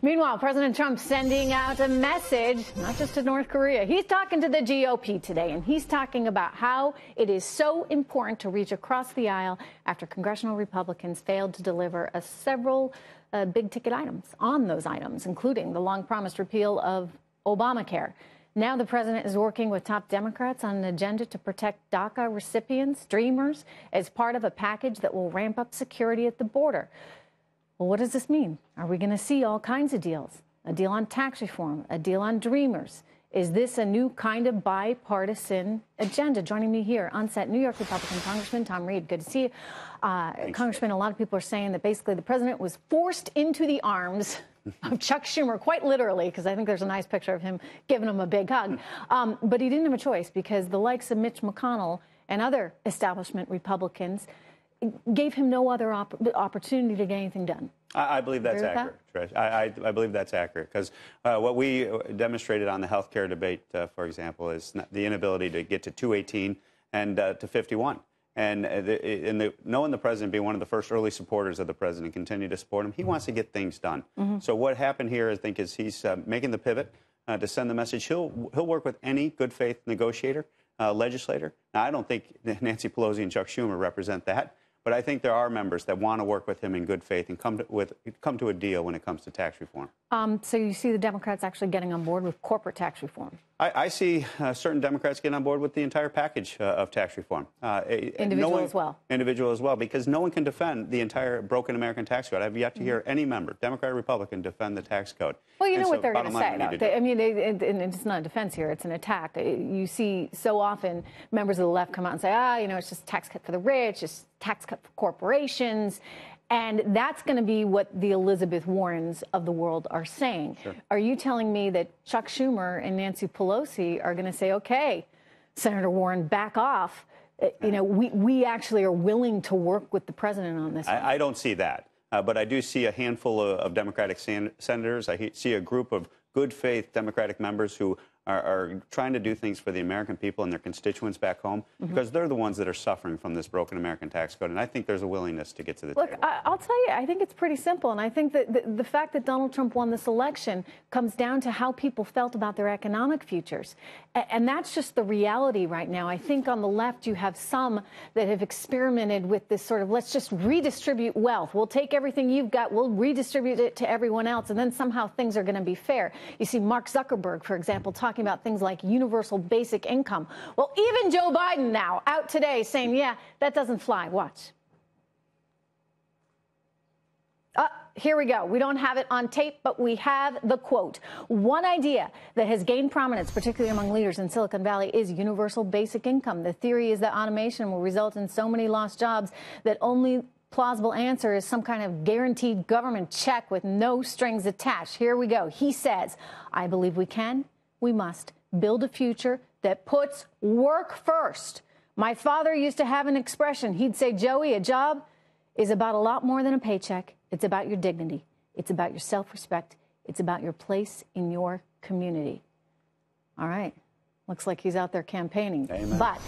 Meanwhile, President Trump sending out a message, not just to North Korea. He's talking to the GOP today, and he's talking about how it is so important to reach across the aisle after congressional Republicans failed to deliver several big-ticket items on those items, including the long-promised repeal of Obamacare. Now the president is working with top Democrats on an agenda to protect DACA recipients, dreamers, as part of a package that will ramp up security at the border. Well, what does this mean? Are we going to see all kinds of deals? A deal on tax reform, a deal on dreamers. Is this a new kind of bipartisan agenda? Joining me here on set, New York Republican Congressman Tom Reed. Good to see you. Congressman, a lot of people are saying that basically the president was forced into the arms of Chuck Schumer, quite literally, because I think there's a nice picture of him giving him a big hug. But he didn't have a choice because the likes of Mitch McConnell and other establishment Republicans gave him no other opportunity to get anything done. I believe that's accurate, Trish. I believe that's accurate because what we demonstrated on the health care debate, for example, is the inability to get to 218 and to 51. And knowing the president being one of the first early supporters of the president, continue to support him, he wants to get things done. So what happened here, I think, is he's making the pivot to send the message. He'll work with any good faith negotiator, legislator. Now, I don't think Nancy Pelosi and Chuck Schumer represent that. But I think there are members that want to work with him in good faith and come to a deal when it comes to tax reform. So you see the Democrats actually getting on board with corporate tax reform? I see certain Democrats getting on board with the entire package of tax reform. Individual as well. Individual as well, because no one can defend the entire broken American tax code. I've yet to hear any member, Democrat or Republican, defend the tax code. Well, you know what they're going to say, though. I mean, and it's not a defense here, it's an attack. You see so often members of the left come out and say, it's just tax cut for the rich, just tax cut for corporations. And that's going to be what the Elizabeth Warrens of the world are saying. Sure. Are you telling me that Chuck Schumer and Nancy Pelosi are going to say, okay, Senator Warren, back off? We actually are willing to work with the president on this. I don't see that. But I do see a handful of Democratic senators. I see a group of good faith Democratic members who are trying to do things for the American people and their constituents back home because they're the ones that are suffering from this broken American tax code. And I think there's a willingness to get to the table. Look, I'll tell you, I think it's pretty simple. And I think that the fact that Donald Trump won this election comes down to how people felt about their economic futures. And that's just the reality right now. I think on the left, you have some that have experimented with this sort of, let's just redistribute wealth. We'll take everything you've got, we'll redistribute it to everyone else, and then somehow things are going to be fair. You see Mark Zuckerberg, for example, talking about things like universal basic income. Well, even Joe Biden now out today saying, yeah, that doesn't fly. Watch. Here we go. We don't have it on tape, but we have the quote. One idea that has gained prominence, particularly among leaders in Silicon Valley, is universal basic income. The theory is that automation will result in so many lost jobs that only plausible answer is some kind of guaranteed government check with no strings attached. Here we go. He says, I believe we can, we must build a future that puts work first. My father used to have an expression. He'd say, Joey, a job is about a lot more than a paycheck. It's about your dignity. It's about your self-respect. It's about your place in your community. All right. Looks like he's out there campaigning. Amen. But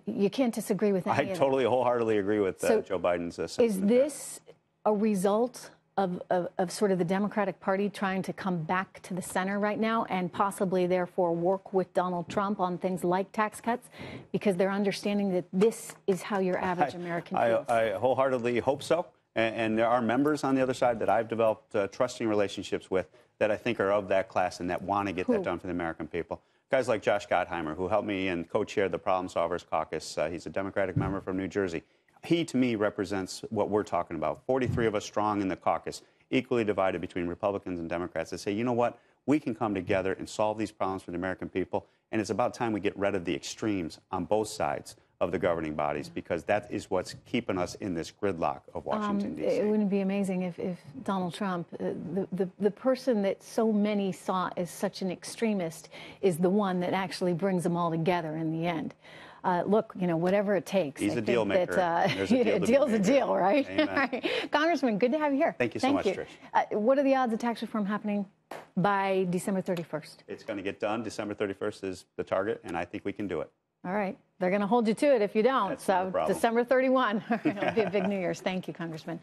you can't disagree with any of that. I wholeheartedly agree with Joe Biden's sentiment. Is this a result of sort of the Democratic Party trying to come back to the center right now and possibly therefore work with Donald Trump on things like tax cuts because they're understanding that this is how your average American feels? I wholeheartedly hope so. And there are members on the other side that I've developed trusting relationships with that I think are of that class and that want to get that done for the American people. Guys like Josh Gottheimer, who helped me and co-chaired the Problem Solvers Caucus. He's a Democratic member from New Jersey. He, to me, represents what we're talking about. 43 of us strong in the caucus, equally divided between Republicans and Democrats, that say, you know what, we can come together and solve these problems for the American people, and it's about time we get rid of the extremes on both sides of the governing bodies, because that is what's keeping us in this gridlock of Washington, D.C. It wouldn't be amazing if Donald Trump, the person that so many saw as such an extremist, is the one that actually brings them all together in the end. Look, whatever it takes. He's a deal maker. A deal's a deal, right? Amen. Right. Congressman, good to have you here. Thank you so much, Trish. What are the odds of tax reform happening by December 31st? It's going to get done. December 31st is the target, and I think we can do it. All right. They're going to hold you to it if you don't. That's so no problem. December 31. It'll be a big New Year's. Thank you, Congressman.